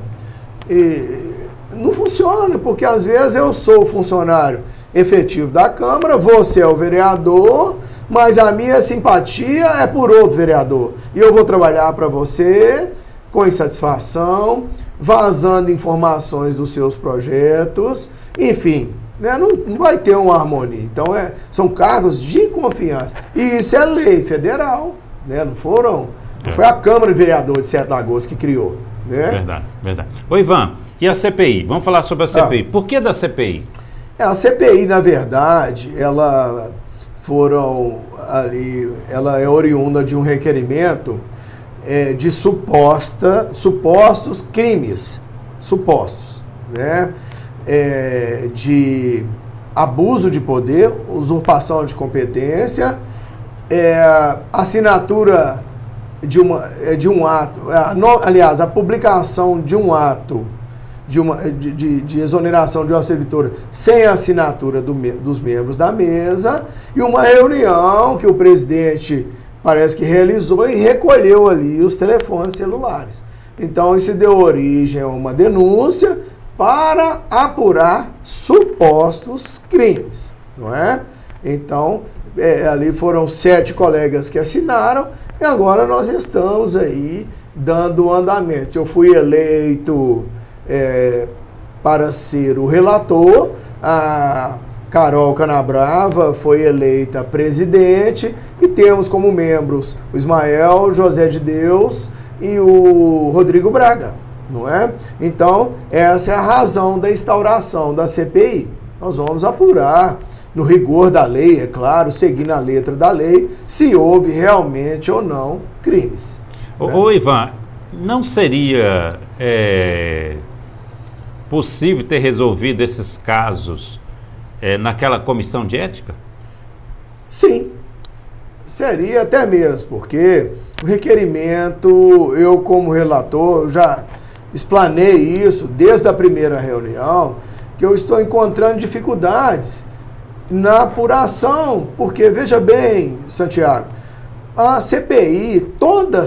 E não funciona, porque às vezes eu sou o funcionário efetivo da Câmara, você é o vereador, mas a minha simpatia é por outro vereador. E eu vou trabalhar para você com insatisfação, vazando informações dos seus projetos, enfim, né? Não vai ter uma harmonia. Então, são cargos de confiança. E isso é lei federal, né? Não foi a Câmara de Vereadores de Sete Lagoas que criou. Né?
Verdade, verdade. Ô Ivan, e a CPI? Vamos falar sobre a CPI. Por que da CPI?
A CPI, na verdade, ela é oriunda de um requerimento de supostos crimes, né? De abuso de poder, usurpação de competência, assinatura de um ato, aliás, a publicação de um ato de exoneração de uma servitora sem a assinatura dos membros da mesa, e uma reunião que o presidente parece que realizou e recolheu ali os telefones celulares. Então, isso deu origem a uma denúncia para apurar supostos crimes, não é? Então, ali foram 7 colegas que assinaram, e agora nós estamos aí dando andamento. Eu fui eleito para ser o relator, a Carol Canabrava foi eleita presidente, e temos como membros o Ismael José de Deus e o Rodrigo Braga, não é? Então, essa é a razão da instauração da CPI. Nós vamos apurar, no rigor da lei, é claro, seguindo a letra da lei, se houve realmente ou não crimes.
Ô Ivan, não seria possível ter resolvido esses casos naquela comissão de ética?
Sim, seria até mesmo, porque o requerimento, eu como relator, já explanei isso desde a primeira reunião, que eu estou encontrando dificuldades na apuração, porque veja bem, Santiago, a CPI, toda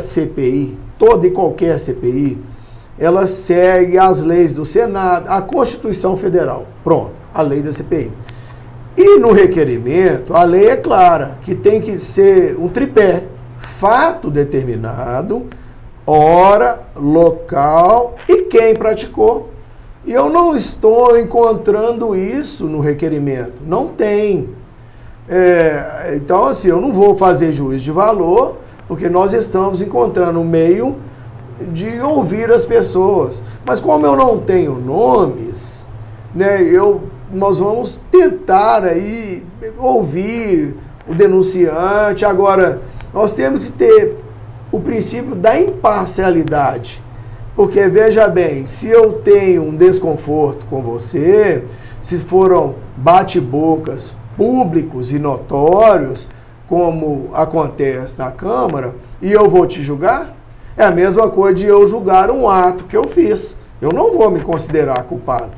e qualquer CPI, ela segue as leis do Senado, a Constituição Federal, pronto, a lei da CPI. E no requerimento, a lei é clara, que tem que ser um tripé, fato determinado, hora, local e quem praticou. E eu não estou encontrando isso no requerimento, não tem. Então, assim, eu não vou fazer juízo de valor, porque nós estamos encontrando um meio de ouvir as pessoas. Mas como eu não tenho nomes, né, nós vamos tentar aí ouvir o denunciante. Agora, nós temos que ter o princípio da imparcialidade. Porque, veja bem, se eu tenho um desconforto com você, se foram bate-bocas públicos e notórios, como acontece na Câmara, e eu vou te julgar, é a mesma coisa de eu julgar um ato que eu fiz. Eu não vou me considerar culpado.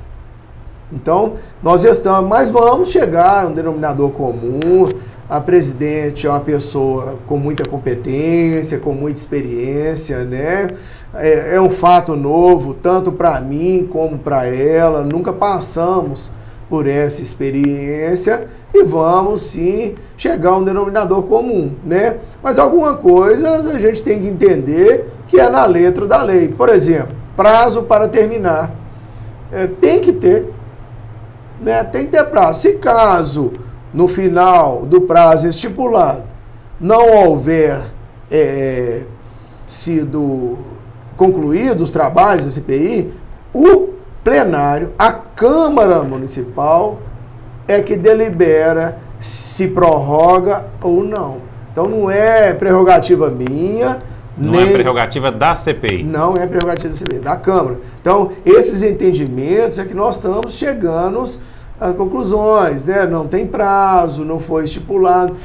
Então, nós mas vamos chegar a um denominador comum. A presidente é uma pessoa com muita competência, com muita experiência, né? É um fato novo, tanto para mim como para ela. Nunca passamos por essa experiência e vamos, sim, chegar a um denominador comum, né? Mas algumas coisas a gente tem que entender que é na letra da lei. Por exemplo, prazo para terminar. Tem que ter, né? Tem que ter prazo. Se caso no final do prazo estipulado não houver sido concluídos os trabalhos da CPI, o plenário, a Câmara Municipal, é que delibera se prorroga ou não. Então não é prerrogativa minha.
Não é prerrogativa da CPI.
Não é prerrogativa da CPI, da Câmara. Então, esses entendimentos é que nós estamos chegando a conclusões, né? Não tem prazo, não foi estipulado.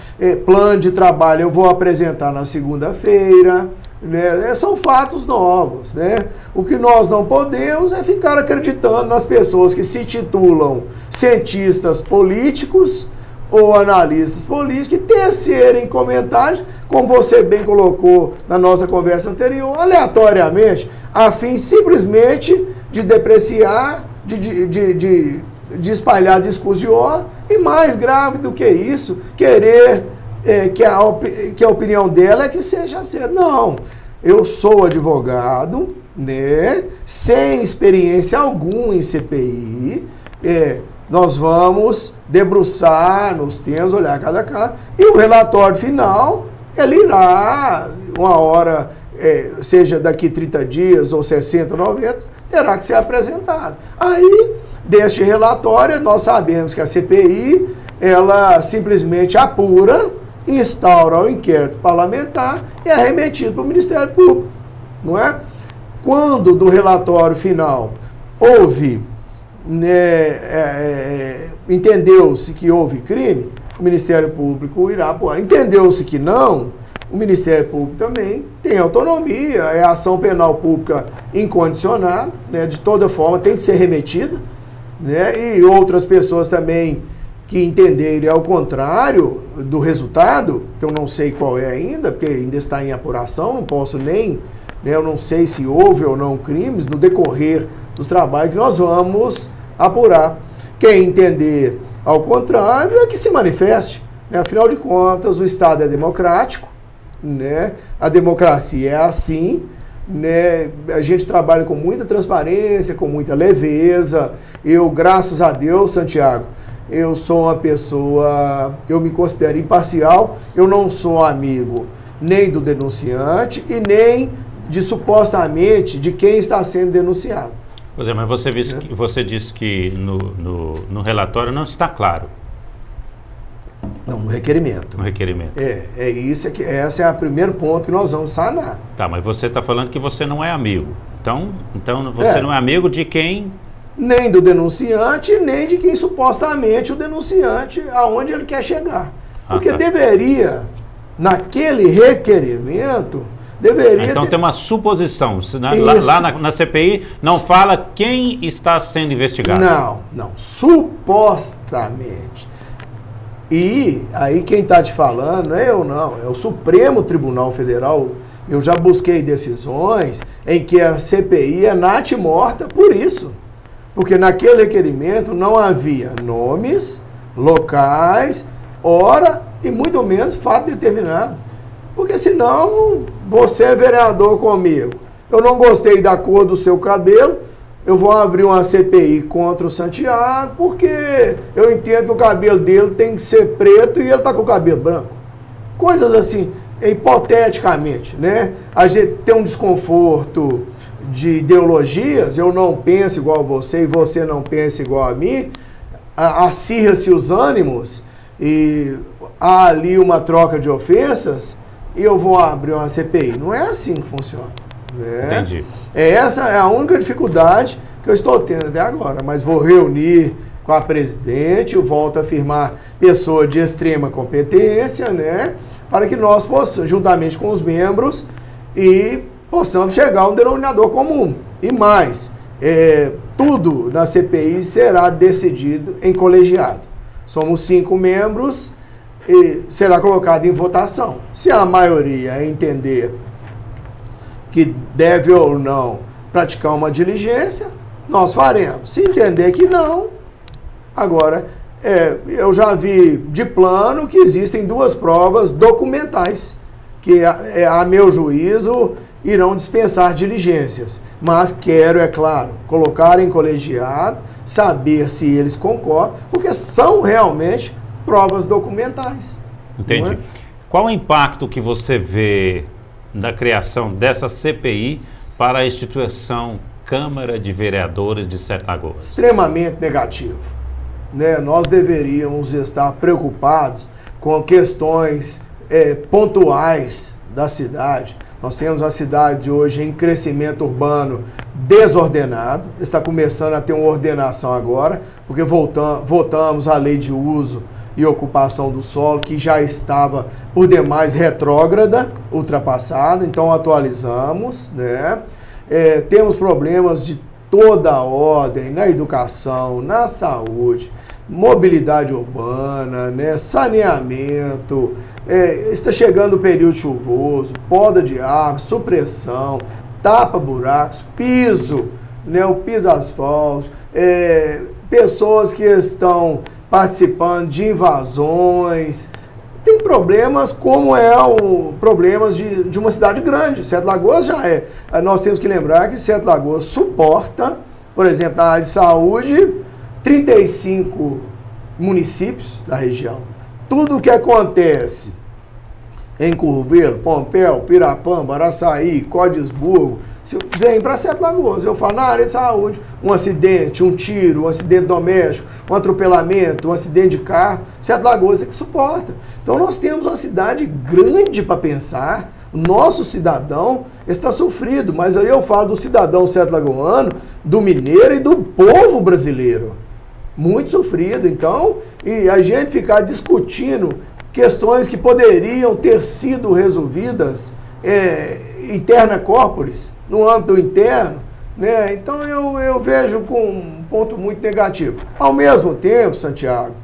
Plano de trabalho eu vou apresentar na segunda-feira, né? São fatos novos, né? O que nós não podemos é ficar acreditando nas pessoas que se titulam cientistas políticos ou analistas políticos e tecerem comentários, como você bem colocou na nossa conversa anterior, aleatoriamente, a fim simplesmente de depreciar, de espalhar discurso de ódio, e mais grave do que isso, querer que a opinião dela é que seja certa. Não, eu sou advogado, né, sem experiência alguma em CPI, nós vamos debruçar nos temas, olhar cada caso, e o relatório final, ele irá, uma hora, seja daqui 30 dias ou 60, 90, terá que ser apresentado. Aí, deste relatório, nós sabemos que a CPI, ela simplesmente apura, instaura o inquérito parlamentar e é remetido para o Ministério Público, não é? Quando do relatório final houve, entendeu-se que houve crime, o Ministério Público irá apurar. Entendeu-se que não, o Ministério Público também tem autonomia, é ação penal pública incondicionada, né, de toda forma tem que ser remetida, né, e outras pessoas também que entenderem ao contrário do resultado, que eu não sei qual é ainda, porque ainda está em apuração, não posso nem, né, eu não sei se houve ou não crimes, no decorrer dos trabalhos que nós vamos apurar. Quem entender ao contrário é que se manifeste, né? Afinal de contas, o Estado é democrático, né? A democracia é assim, né? A gente trabalha com muita transparência, com muita leveza. Eu, graças a Deus, Santiago, eu sou uma pessoa, eu me considero imparcial, eu não sou amigo nem do denunciante e nem de supostamente de quem está sendo denunciado.
Pois é, mas você disse que no relatório não está claro.
Não, no requerimento.
No requerimento.
Isso, esse é o primeiro ponto que nós vamos sanar.
Tá, mas você está falando que você não é amigo. Então você não é amigo de quem?
Nem do denunciante, nem de quem supostamente o denunciante, aonde ele quer chegar. Porque deveria, naquele requerimento,
Então tem uma suposição. Lá na CPI não fala quem está sendo investigado.
Não. Supostamente. E aí quem está te falando, não é eu não, é o Supremo Tribunal Federal. Eu já busquei decisões em que a CPI é natimorta por isso. Porque naquele requerimento não havia nomes, locais, hora e muito menos fato determinado. Porque senão você é vereador comigo. Eu não gostei da cor do seu cabelo, eu vou abrir uma CPI contra o Santiago, porque eu entendo que o cabelo dele tem que ser preto e ele está com o cabelo branco. Coisas assim, hipoteticamente, né? A gente tem um desconforto de ideologias, eu não penso igual a você e você não pensa igual a mim, acirra-se os ânimos e há ali uma troca de ofensas e eu vou abrir uma CPI. Não é assim que funciona. Né?
Entendi.
Essa é a única dificuldade que eu estou tendo até agora, mas vou reunir com a presidente, eu volto a afirmar pessoa de extrema competência, né, para que nós possamos, juntamente com os membros, e possamos chegar a um denominador comum. E mais, tudo na CPI será decidido em colegiado. Somos 5 membros e será colocado em votação. Se a maioria entender que deve ou não praticar uma diligência, nós faremos. Se entender que não, agora, eu já vi de plano que existem 2 provas documentais, que, a meu juízo, irão dispensar diligências. Mas quero, é claro, colocar em colegiado, saber se eles concordam, porque são realmente provas documentais.
Entendi. Qual o impacto que você vê da criação dessa CPI para a instituição Câmara de Vereadores de Sete Lagoas?
Extremamente negativo. Né? Nós deveríamos estar preocupados com questões pontuais da cidade. Nós temos a cidade hoje em crescimento urbano desordenado, está começando a ter uma ordenação agora, porque votamos a lei de uso e ocupação do solo, que já estava, por demais, retrógrada, ultrapassada, então atualizamos, né? Temos problemas de toda a ordem na educação, na saúde, mobilidade urbana, né? Saneamento, está chegando o período chuvoso, poda de árvore, supressão, tapa-buracos, piso, né? O piso asfalto, pessoas que estão participando de invasões. Tem problemas como problemas de uma cidade grande. Sete Lagoas já é. Nós temos que lembrar que Sete Lagoas suporta, por exemplo, na área de saúde, 35 municípios da região. Tudo o que acontece em Curvelo, Pompéu, Pirapamba, Araçaí, Codisburgo, vem para Sete Lagoas. Eu falo, na área de saúde, um acidente, um tiro, um acidente doméstico, um atropelamento, um acidente de carro, Sete Lagoas é que suporta. Então nós temos uma cidade grande para pensar, o nosso cidadão está sofrido, mas aí eu falo do cidadão sete-lagoano, do mineiro e do povo brasileiro. Muito sofrido, então, e a gente ficar discutindo questões que poderiam ter sido resolvidas interna corporis, no âmbito interno, né? Então eu vejo com um ponto muito negativo. Ao mesmo tempo, Santiago,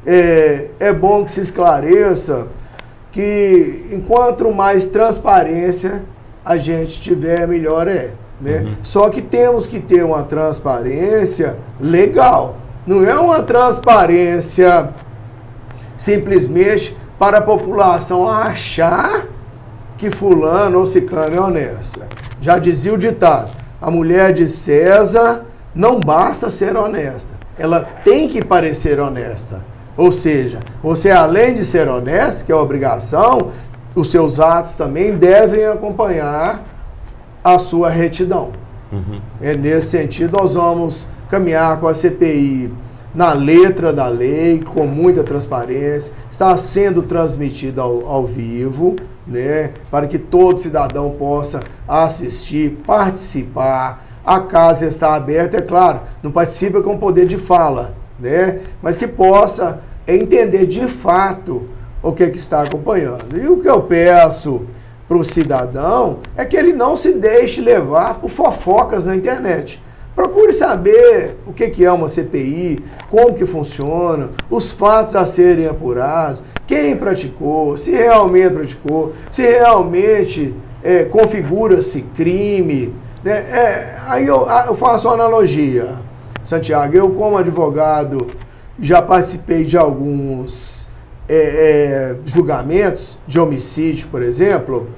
é bom que se esclareça que enquanto mais transparência a gente tiver, melhor é. Né? Uhum. Só que temos que ter uma transparência legal. Não é uma transparência simplesmente para a população achar que fulano ou ciclano é honesto. Já dizia o ditado, a mulher de César não basta ser honesta, ela tem que parecer honesta. Ou seja, você além de ser honesto, que é obrigação, os seus atos também devem acompanhar a sua retidão. Uhum. Nesse sentido, nós vamos caminhar com a CPI na letra da lei, com muita transparência, está sendo transmitido ao vivo, né, para que todo cidadão possa assistir, participar. A casa está aberta, é claro, não participa com poder de fala, né, mas que possa entender de fato o que está acompanhando. E o que eu peço para o cidadão é que ele não se deixe levar por fofocas na internet. Procure saber o que é uma CPI, como que funciona, os fatos a serem apurados, quem praticou, se realmente praticou, se realmente configura-se crime. Né? Aí eu faço uma analogia, Santiago. Eu, como advogado, já participei de alguns julgamentos de homicídio, por exemplo,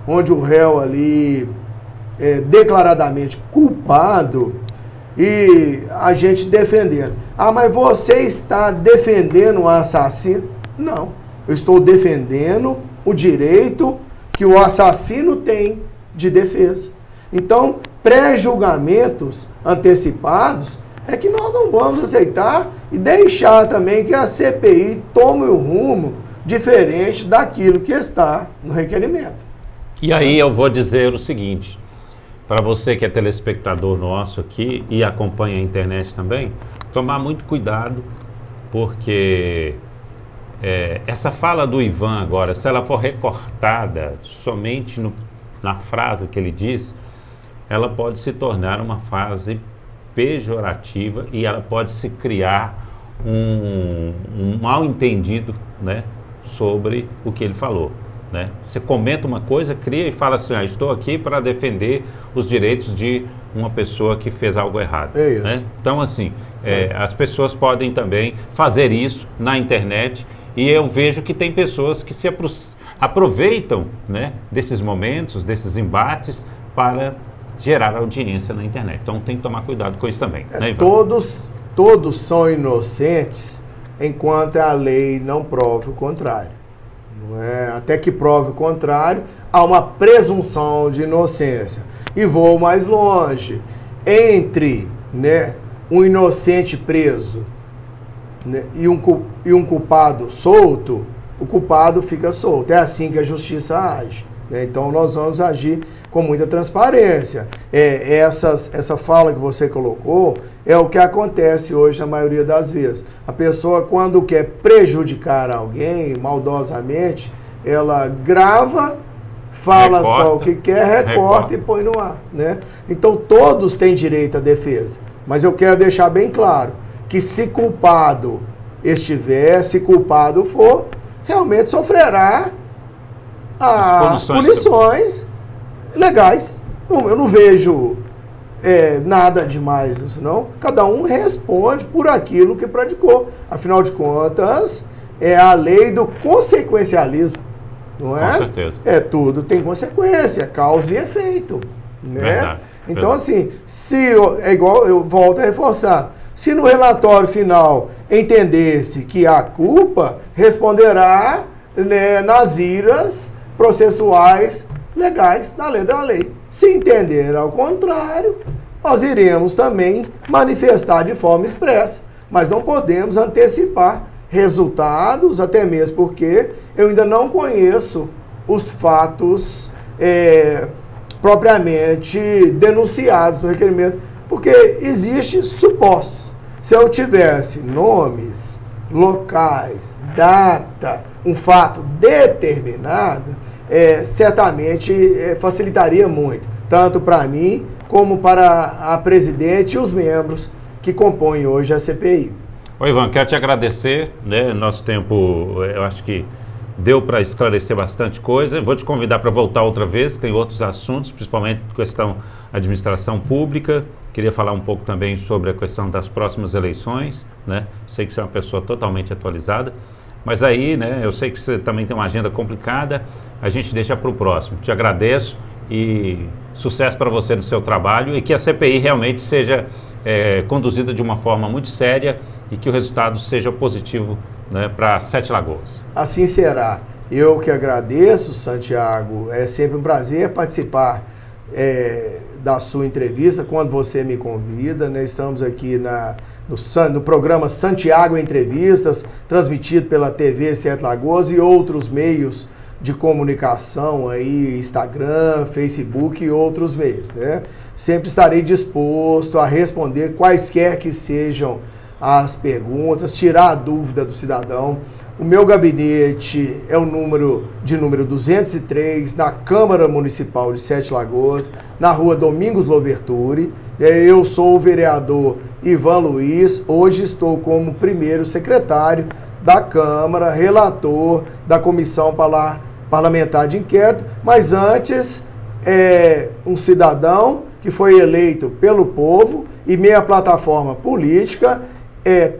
onde o réu ali é declaradamente culpado e a gente defendendo. Ah, mas você está defendendo o assassino? Não, eu estou defendendo o direito que o assassino tem de defesa. Então, pré-julgamentos antecipados é que nós não vamos aceitar e deixar também que a CPI tome um rumo diferente daquilo que está no requerimento.
E aí eu vou dizer o seguinte, para você que é telespectador nosso aqui e acompanha a internet também, tomar muito cuidado, porque essa fala do Ivan agora, se ela for recortada somente na frase que ele diz, ela pode se tornar uma frase pejorativa e ela pode se criar um mal-entendido, né, sobre o que ele falou. Né? Você comenta uma coisa, cria e fala assim, estou aqui para defender os direitos de uma pessoa que fez algo errado. É isso. Né? Então, assim, as pessoas podem também fazer isso na internet e eu vejo que tem pessoas que se aproveitam, né, desses momentos, desses embates para gerar audiência na internet. Então tem que tomar cuidado com isso também. Né, Ivan?
Todos são inocentes enquanto a lei não prove o contrário. Até que prove o contrário, há uma presunção de inocência. E vou mais longe. Entre, né, um inocente preso, né, e um culpado solto, o culpado fica solto. É assim que a justiça age. né? Então nós vamos agir com muita transparência. Essa fala que você colocou é o que acontece hoje na maioria das vezes. A pessoa, quando quer prejudicar alguém maldosamente, ela grava, fala
recorta,
só o que quer, recorta e põe no ar, né? Então todos têm direito à defesa, mas eu quero deixar bem claro que se culpado estiver, se culpado for, realmente sofrerá as punições legais. Eu não vejo nada demais isso, não. Cada um responde por aquilo que praticou. Afinal de contas, é a lei do consequencialismo, não é?
Com certeza.
Tudo tem consequência, causa e efeito, né?
Verdade,
então, assim, é igual, eu volto a reforçar, se no relatório final entendesse que há culpa, responderá, né, nas iras processuais legais da letra da lei. Se entender ao contrário, nós iremos também manifestar de forma expressa, mas não podemos antecipar resultados, até mesmo porque eu ainda não conheço os fatos propriamente denunciados no requerimento, porque existem supostos. Se eu tivesse nomes, locais, data, um fato determinado, certamente facilitaria muito, tanto para mim como para a presidente e os membros que compõem hoje a CPI.
Oi, Ivan, quero te agradecer, né? Nosso tempo, eu acho que deu para esclarecer bastante coisa. Vou te convidar para voltar outra vez, tem outros assuntos, principalmente questão administração pública. Queria falar um pouco também sobre a questão das próximas eleições, né? Sei que você é uma pessoa totalmente atualizada, mas aí, né, eu sei que você também tem uma agenda complicada, a gente deixa para o próximo. Te agradeço e sucesso para você no seu trabalho e que a CPI realmente seja conduzida de uma forma muito séria e que o resultado seja positivo, né, para Sete Lagoas.
Assim será. Eu que agradeço, Santiago. É sempre um prazer participar da sua entrevista quando você me convida, né? Estamos aqui no programa Santiago Entrevistas, transmitido pela TV Sete Lagoas e outros meios de comunicação aí, Instagram, Facebook e outros meios, né? Sempre estarei disposto a responder quaisquer que sejam as perguntas, tirar a dúvida do cidadão. O meu gabinete é o número 203, na Câmara Municipal de Sete Lagoas, na rua Domingos Loverturi. Eu sou o vereador Ivan Luiz, hoje estou como primeiro secretário da Câmara, relator da Comissão Parlamentar de Inquérito, mas antes, um cidadão que foi eleito pelo povo e minha plataforma política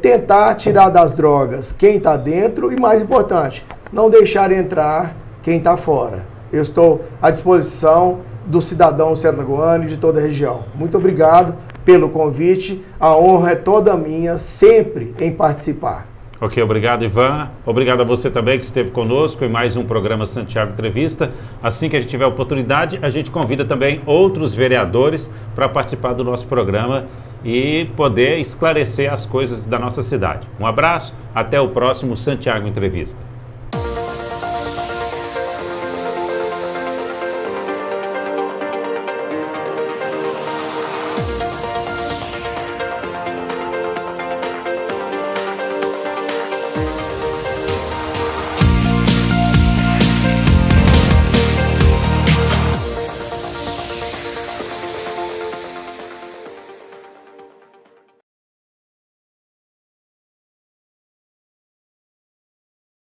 tentar tirar das drogas quem está dentro e, mais importante, não deixar entrar quem está fora. Eu estou à disposição do cidadão sete-lagoano e de toda a região. Muito obrigado pelo convite. A honra é toda minha, sempre em participar.
Ok, obrigado, Ivan. Obrigado a você também que esteve conosco em mais um programa Santiago Entrevista. Assim que a gente tiver oportunidade, a gente convida também outros vereadores para participar do nosso programa e poder esclarecer as coisas da nossa cidade. Um abraço, até o próximo Santiago Entrevista.